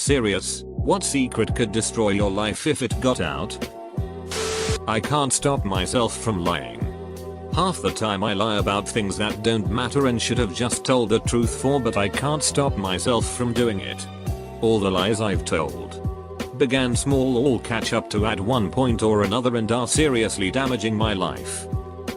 serious? What secret could destroy your life if it got out? I can't stop myself from lying. Half the time I lie about things that don't matter and should have just told the truth for, but I can't stop myself from doing it. All the lies I've told began small, all catch up to at one point or another and are seriously damaging my life.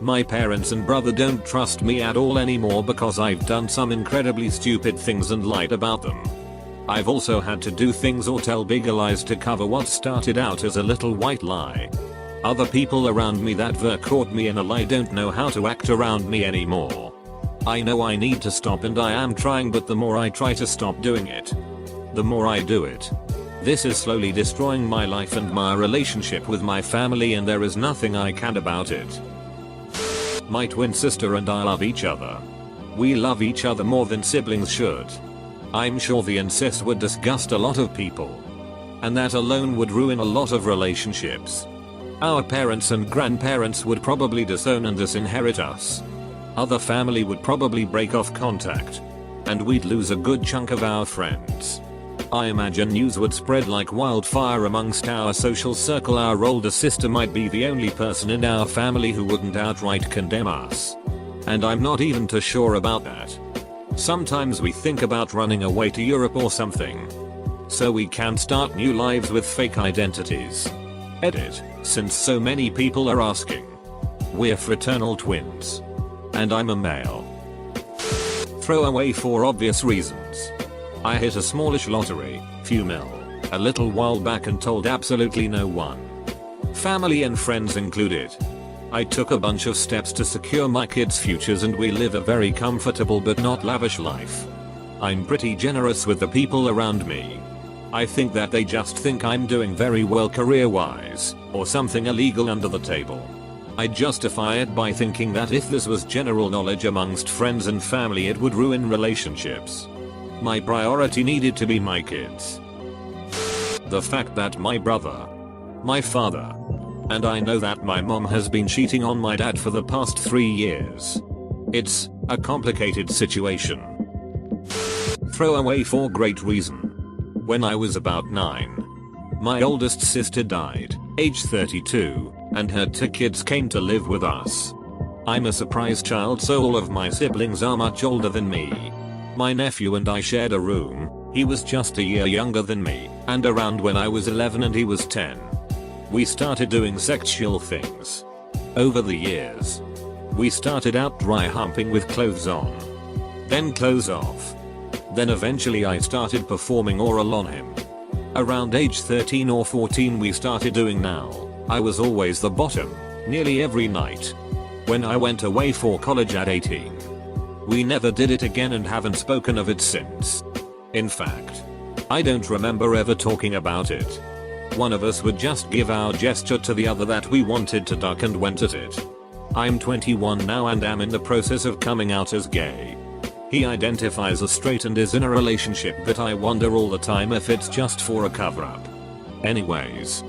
My parents and brother don't trust me at all anymore because I've done some incredibly stupid things and lied about them. I've also had to do things or tell bigger lies to cover what started out as a little white lie. Other people around me that were caught me in a lie don't know how to act around me anymore. I know I need to stop and I am trying, but the more I try to stop doing it, the more I do it. This is slowly destroying my life and my relationship with my family, and there is nothing I can about it. My twin sister and I love each other. We love each other more than siblings should. I'm sure the incest would disgust a lot of people, and that alone would ruin a lot of relationships. Our parents and grandparents would probably disown and disinherit us. Other family would probably break off contact, and we'd lose a good chunk of our friends. I imagine news would spread like wildfire amongst our social circle. Our older sister might be the only person in our family who wouldn't outright condemn us. And I'm not even too sure about that. Sometimes we think about running away to Europe or something, so we can start new lives with fake identities. Edit, since so many people are asking. We're fraternal twins, and I'm a male. Throwaway for obvious reasons. I hit a smallish lottery, few mil, a little while back and told absolutely no one. Family and friends included. I took a bunch of steps to secure my kids' futures and we live a very comfortable but not lavish life. I'm pretty generous with the people around me. I think that they just think I'm doing very well career-wise, or something illegal under the table. I justify it by thinking that if this was general knowledge amongst friends and family it would ruin relationships. My priority needed to be my kids. The fact that my brother, my father, and I know that my mom has been cheating on my dad for the past 3 years. It's a complicated situation. Throwaway for great reason. When I was about 9, my oldest sister died, age 32, and her 2 kids came to live with us. I'm a surprise child, so all of my siblings are much older than me. My nephew and I shared a room. He was just a year younger than me, and around when I was 11 and he was 10. We started doing sexual things. Over the years, we started out dry humping with clothes on, then clothes off. Then eventually I started performing oral on him. Around age 13 or 14 we started doing now. I was always the bottom, nearly every night. When I went away for college at 18, we never did it again and haven't spoken of it since. In fact, I don't remember ever talking about it. One of us would just give our gesture to the other that we wanted to duck and went at it. I'm 21 now and am in the process of coming out as gay. He identifies as straight and is in a relationship, but I wonder all the time if it's just for a cover-up. Anyways,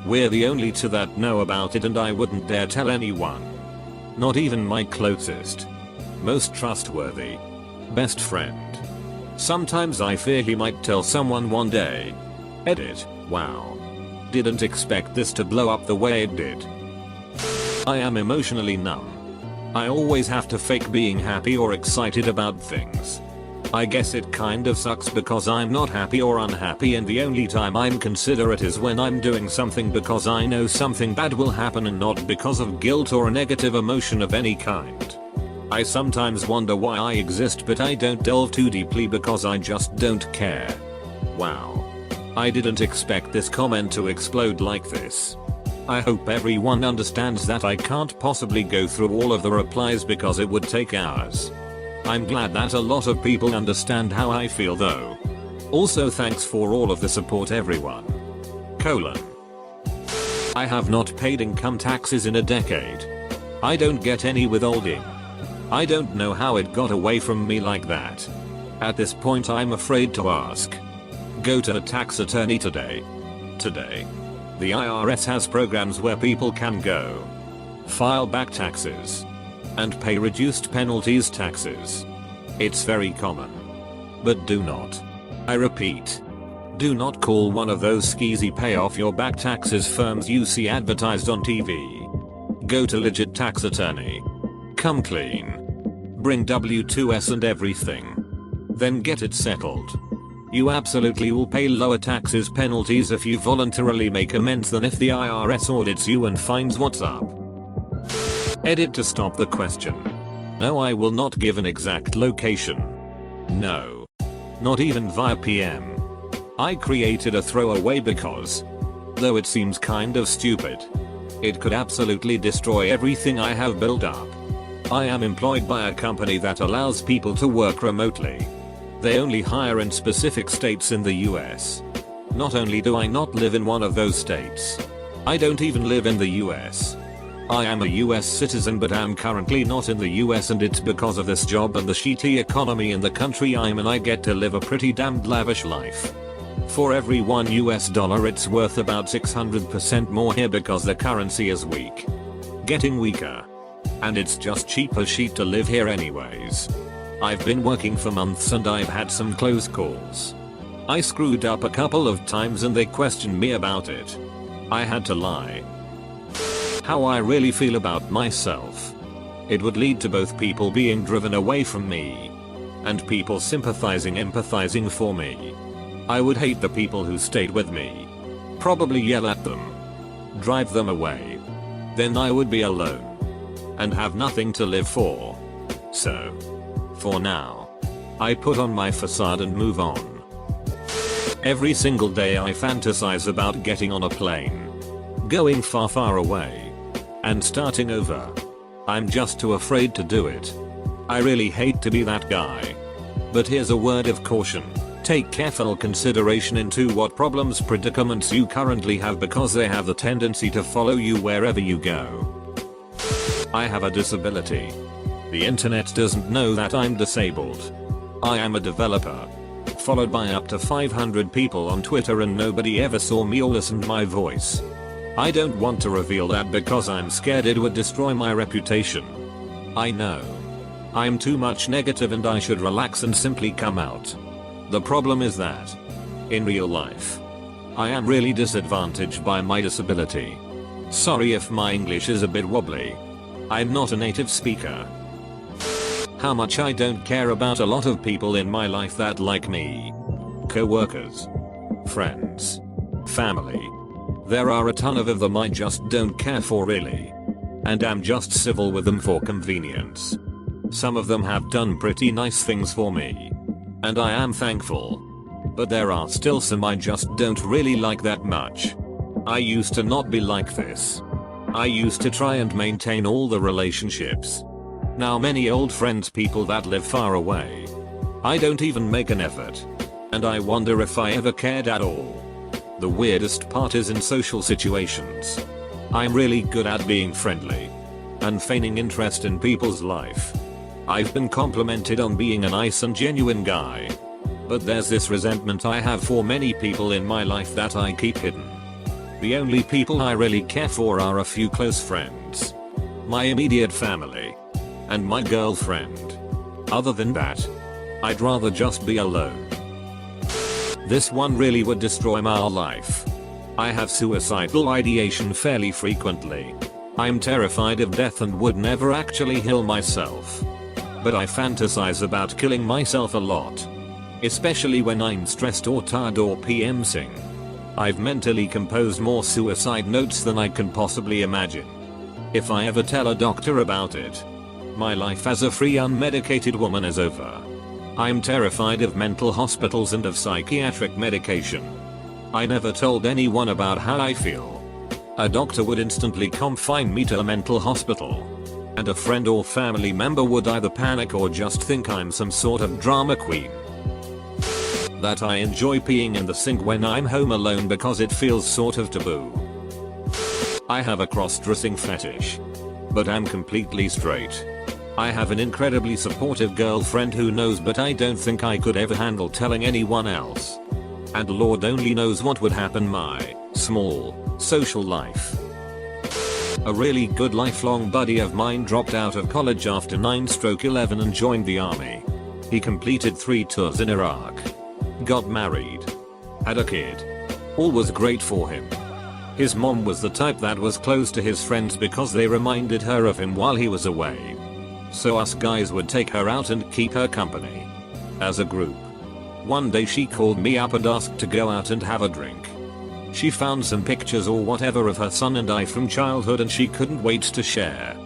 we're the only two that know about it and I wouldn't dare tell anyone. Not even my closest, most trustworthy best friend. Sometimes I fear he might tell someone one day. Edit, wow. Didn't expect this to blow up the way it did. I am emotionally numb. I always have to fake being happy or excited about things. I guess it kind of sucks because I'm not happy or unhappy, and the only time I'm considerate is when I'm doing something because I know something bad will happen and not because of guilt or a negative emotion of any kind. I sometimes wonder why I exist, but I don't delve too deeply because I just don't care. Wow. I didn't expect this comment to explode like this. I hope everyone understands that I can't possibly go through all of the replies because it would take hours. I'm glad that a lot of people understand how I feel though. Also thanks for all of the support everyone. I have not paid income taxes in a decade. I don't get any withholding. I don't know how it got away from me like that. At this point I'm afraid to ask. Go to a tax attorney today. The IRS has programs where people can go, file back taxes, and pay reduced penalties taxes. It's very common. But do not, I repeat, Do not call one of those skeezy pay off your back taxes firms you see advertised on TV. Go to legit tax attorney. Come clean. Bring W2S and everything. Then get it settled. You absolutely will pay lower taxes penalties if you voluntarily make amends than if the IRS audits you and finds what's up. Edit to stop the question. No, I will not give an exact location. No. Not even via PM. I created a throwaway because, though it seems kind of stupid, it could absolutely destroy everything I have built up. I am employed by a company that allows people to work remotely. They only hire in specific states in the US. Not only do I not live in one of those states, I don't even live in the US. I am a US citizen but am currently not in the US, and it's because of this job and the shitty economy in the country I'm in I get to live a pretty damned lavish life. For every $1 it's worth about 600% more here because the currency is weak. Getting weaker. And it's just cheap as shit to live here anyways. I've been working for months and I've had some close calls. I screwed up a couple of times and they questioned me about it. I had to lie. How I really feel about myself. It would lead to both people being driven away from me and people empathizing for me. I would hate the people who stayed with me. Probably yell at them. Drive them away. Then I would be alone. And have nothing to live for. So, for now, I put on my facade and move on. Every single day I fantasize about getting on a plane. Going far away. And starting over. I'm just too afraid to do it. I really hate to be that guy. But here's a word of caution. Take careful consideration into what problems, predicaments you currently have because they have the tendency to follow you wherever you go. I have a disability. The internet doesn't know that I'm disabled. I am a developer. Followed by up to 500 people on Twitter and nobody ever saw me or listened my voice. I don't want to reveal that because I'm scared it would destroy my reputation. I know. I'm too much negative and I should relax and simply come out. The problem is that, in real life, I am really disadvantaged by my disability. Sorry if my English is a bit wobbly. I'm not a native speaker. How much I don't care about a lot of people in my life that like me. Co-workers. Friends. Family. There are a ton of them I just don't care for really. And am just civil with them for convenience. Some of them have done pretty nice things for me. And I am thankful. But there are still some I just don't really like that much. I used to not be like this. I used to try and maintain all the relationships. Now many old friends, people that live far away. I don't even make an effort. And I wonder if I ever cared at all. The weirdest part is in social situations. I'm really good at being friendly. And feigning interest in people's life. I've been complimented on being a nice and genuine guy. But there's this resentment I have for many people in my life that I keep hidden. The only people I really care for are a few close friends. My immediate family. And my girlfriend. Other than that, I'd rather just be alone. This one really would destroy my life. I have suicidal ideation fairly frequently. I'm terrified of death and would never actually heal myself. But I fantasize about killing myself a lot. Especially when I'm stressed or tired or PMsing. I've mentally composed more suicide notes than I can possibly imagine. If I ever tell a doctor about it, my life as a free unmedicated woman is over. I'm terrified of mental hospitals and of psychiatric medication. I never told anyone about how I feel. A doctor would instantly confine me to a mental hospital. And a friend or family member would either panic or just think I'm some sort of drama queen. That I enjoy peeing in the sink when I'm home alone because it feels sort of taboo. I have a cross-dressing fetish. But I'm completely straight. I have an incredibly supportive girlfriend who knows, but I don't think I could ever handle telling anyone else. And Lord only knows what would happen my small social life. A really good lifelong buddy of mine dropped out of college after 9/11 and joined the army. He completed 3 tours in Iraq. Got married. Had a kid. All was great for him. His mom was the type that was close to his friends because they reminded her of him while he was away. So us guys would take her out and keep her company. As a group. One day she called me up and asked to go out and have a drink. She found some pictures or whatever of her son and I from childhood and she couldn't wait to share.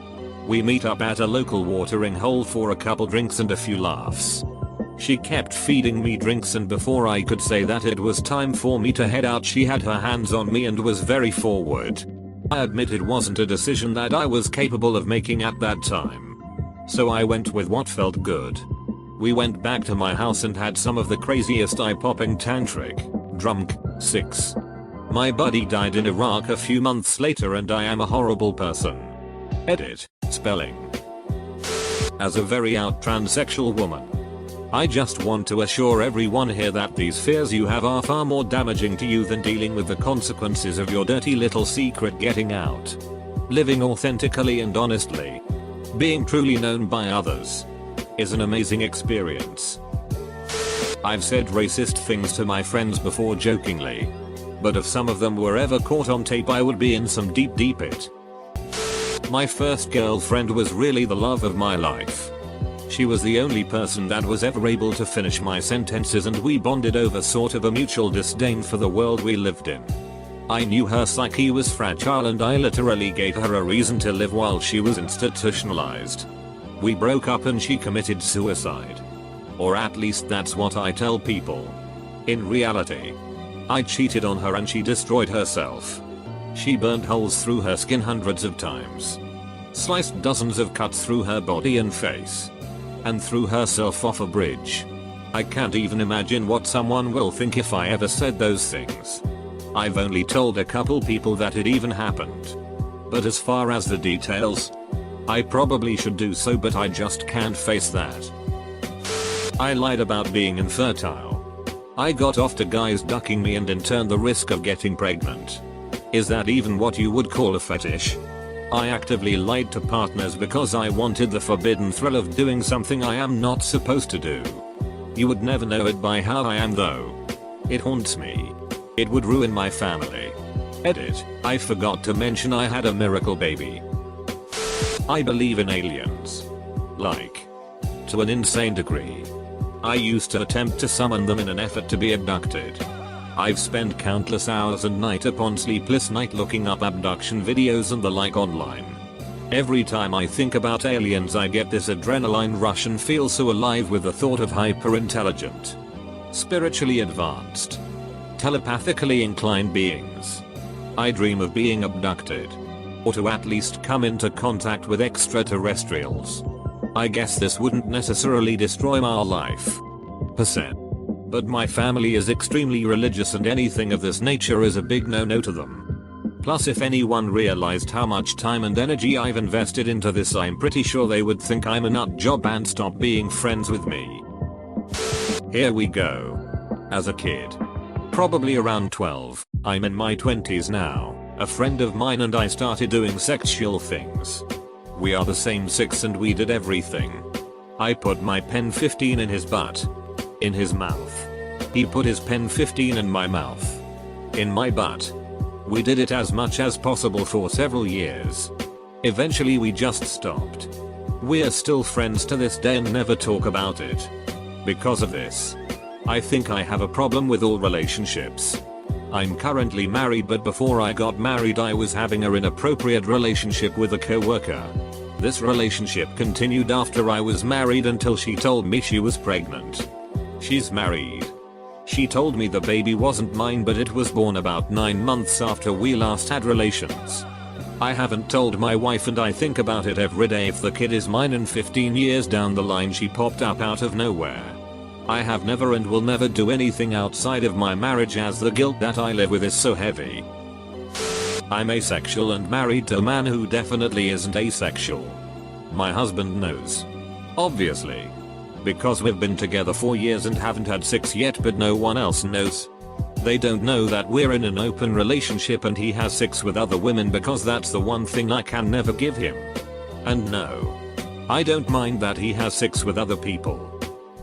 We meet up at a local watering hole for a couple drinks and a few laughs. She kept feeding me drinks and before I could say that it was time for me to head out she had her hands on me and was very forward. I admit it wasn't a decision that I was capable of making at that time. So I went with what felt good. We went back to my house and had some of the craziest eye-popping tantric, drunk, sex. My buddy died in Iraq a few months later and I am a horrible person. Edit, spelling. As a very out transsexual woman, I just want to assure everyone here that these fears you have are far more damaging to you than dealing with the consequences of your dirty little secret getting out. Living authentically and honestly, being truly known by others, is an amazing experience. I've said racist things to my friends before jokingly, but if some of them were ever caught on tape I would be in some deep it. My first girlfriend was really the love of my life. She was the only person that was ever able to finish my sentences and we bonded over sort of a mutual disdain for the world we lived in. I knew her psyche was fragile and I literally gave her a reason to live while she was institutionalized. We broke up and she committed suicide. Or at least that's what I tell people. In reality, I cheated on her and she destroyed herself. She burned holes through her skin hundreds of times. Sliced dozens of cuts through her body and face. And threw herself off a bridge. I can't even imagine what someone will think if I ever said those things. I've only told a couple people that it even happened. But as far as the details, I probably should do so but I just can't face that. I lied about being infertile. I got off to guys ducking me and in turn the risk of getting pregnant. Is that even what you would call a fetish? I actively lied to partners because I wanted the forbidden thrill of doing something I am not supposed to do. You would never know it by how I am though. It haunts me. It would ruin my family. Edit, I forgot to mention I had a miracle baby. I believe in aliens. Like. To an insane degree. I used to attempt to summon them in an effort to be abducted. I've spent countless hours and night upon sleepless night looking up abduction videos and the like online. Every time I think about aliens I get this adrenaline rush and feel so alive with the thought of hyper-intelligent, spiritually advanced, telepathically inclined beings. I dream of being abducted. Or to at least come into contact with extraterrestrials. I guess this wouldn't necessarily destroy my life. But my family is extremely religious and anything of this nature is a big no-no to them. Plus if anyone realized how much time and energy I've invested into this I'm pretty sure they would think I'm a nut job and stop being friends with me. Here we go. As a kid. Probably around 12, I'm in my 20s now, a friend of mine and I started doing sexual things. We are the same sex and we did everything. I put my pen 15 in his butt. In his mouth. He put his pen 15 in my mouth. In my butt. We did it as much as possible for several years. Eventually we just stopped. We're still friends to this day and never talk about it. Because of this. I think I have a problem with all relationships. I'm currently married but before I got married I was having an inappropriate relationship with a coworker. This relationship continued after I was married until she told me she was pregnant. She's married. She told me the baby wasn't mine but it was born about 9 months after we last had relations. I haven't told my wife and I think about it every day if the kid is mine and 15 years down the line she popped up out of nowhere. I have never and will never do anything outside of my marriage as the guilt that I live with is so heavy. I'm asexual and married to a man who definitely isn't asexual. My husband knows. Obviously. Because we've been together 4 years and haven't had sex yet but no one else knows. They don't know that we're in an open relationship and he has sex with other women because that's the one thing I can never give him. And no. I don't mind that he has sex with other people.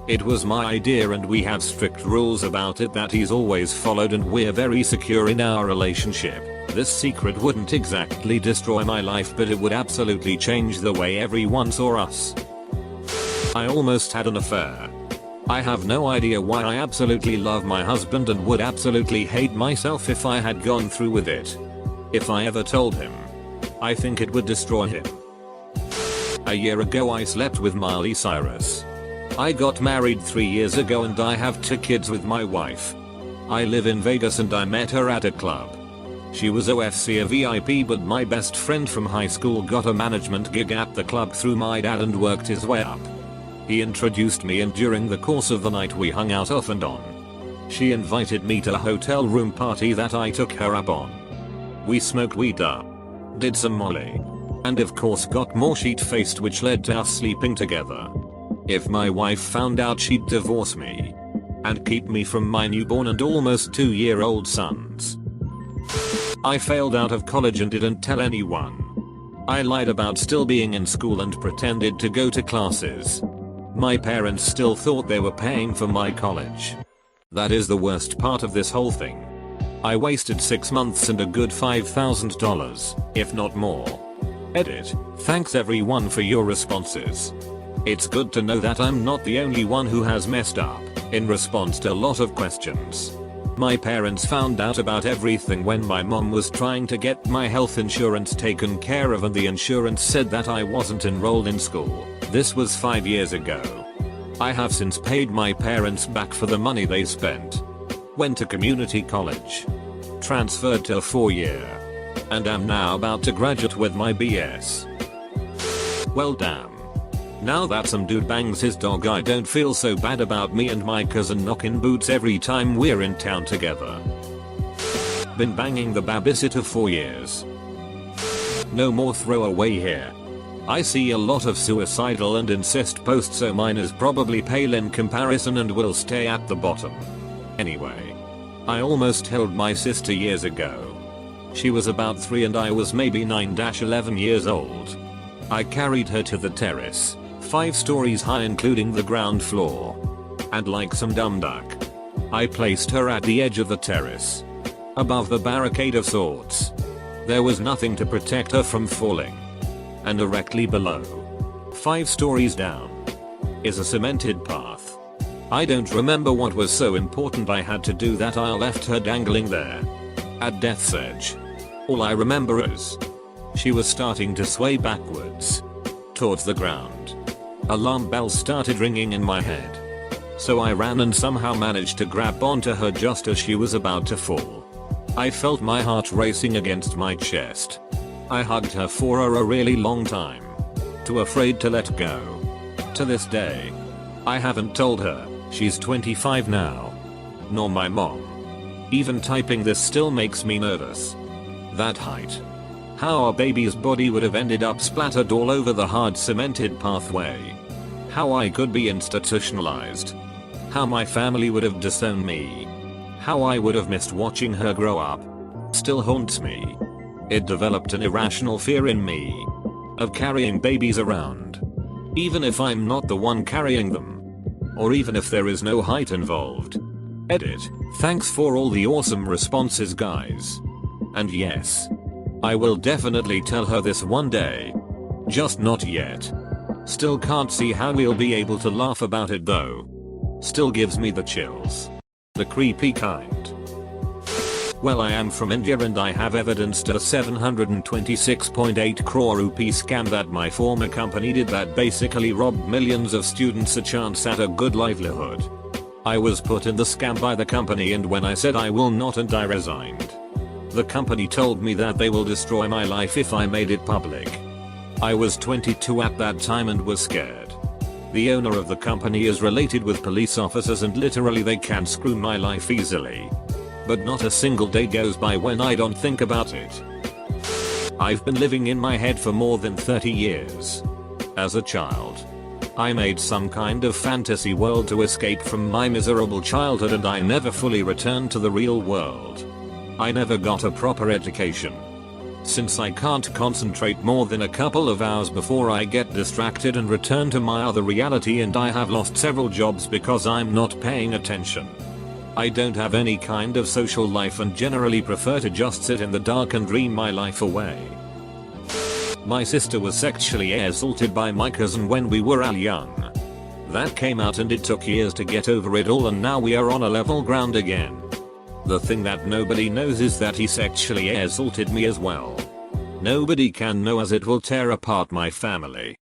It was my idea and we have strict rules about it that he's always followed, and we're very secure in our relationship. This secret wouldn't exactly destroy my life, but it would absolutely change the way everyone saw us. I almost had an affair. I have no idea why. I absolutely love my husband and would absolutely hate myself if I had gone through with it. If I ever told him, I think it would destroy him. A year ago I slept with Miley Cyrus. I got married 3 years ago and I have 2 kids with my wife. I live in Vegas and I met her at a club. She was OFC a VIP, but my best friend from high school got a management gig at the club through my dad and worked his way up. He introduced me and during the course of the night we hung out off and on. She invited me to a hotel room party that I took her up on. We smoked weed up, did some molly, and of course got more sheet-faced, which led to us sleeping together. If my wife found out, she'd divorce me and keep me from my newborn and almost 2-year-old sons. I failed out of college and didn't tell anyone. I lied about still being in school and pretended to go to classes. My parents still thought they were paying for my college. That is the worst part of this whole thing. I wasted 6 months and a good $5,000, if not more. Edit. Thanks everyone for your responses. It's good to know that I'm not the only one who has messed up in response to a lot of questions. My parents found out about everything when my mom was trying to get my health insurance taken care of and the insurance said that I wasn't enrolled in school. This was 5 years ago. I have since paid my parents back for the money they spent. Went to community college. Transferred to a 4-year. And am now about to graduate with my BS. Well damn. Now that some dude bangs his dog, I don't feel so bad about me and my cousin knocking boots every time we're in town together. Been banging the babysitter for years. No more throwaway here. I see a lot of suicidal and incest posts, so mine is probably pale in comparison and will stay at the bottom. Anyway. I almost held my sister years ago. She was about 3 and I was maybe 9-11 years old. I carried her to the terrace. 5 stories high including the ground floor. And like some dumb duck, I placed her at the edge of the terrace. Above the barricade of sorts. There was nothing to protect her from falling. And directly below, 5 stories down, is a cemented path. I don't remember what was so important I had to do that I left her dangling there. At death's edge. All I remember is she was starting to sway backwards towards the ground. Alarm bells started ringing in my head. So I ran and somehow managed to grab onto her just as she was about to fall. I felt my heart racing against my chest. I hugged her for a really long time. Too afraid to let go. To this day, I haven't told her. She's 25 now. Nor my mom. Even typing this still makes me nervous. That height. How our baby's body would have ended up splattered all over the hard cemented pathway. How I could be institutionalized. How my family would have disowned me. How I would have missed watching her grow up. Still haunts me. It developed an irrational fear in me of carrying babies around. Even if I'm not the one carrying them. Or even if there is no height involved. Edit. Thanks for all the awesome responses, guys. And yes, I will definitely tell her this one day. Just not yet. Still can't see how we'll be able to laugh about it though. Still gives me the chills. The creepy kind. Well, I am from India and I have evidenced a 726.8 crore rupee scam that my former company did that basically robbed millions of students a chance at a good livelihood. I was put in the scam by the company, and when I said I will not and I resigned, the company told me that they will destroy my life if I made it public. I was 22 at that time and was scared. The owner of the company is related with police officers and literally they can screw my life easily. But not a single day goes by when I don't think about it. I've been living in my head for more than 30 years. As a child, I made some kind of fantasy world to escape from my miserable childhood and I never fully returned to the real world. I never got a proper education. Since I can't concentrate more than a couple of hours before I get distracted and return to my other reality, and I have lost several jobs because I'm not paying attention. I don't have any kind of social life and generally prefer to just sit in the dark and dream my life away. My sister was sexually assaulted by my cousin when we were all young. That came out and it took years to get over it all, and now we are on a level ground again. The thing that nobody knows is that he sexually assaulted me as well. Nobody can know, as it will tear apart my family.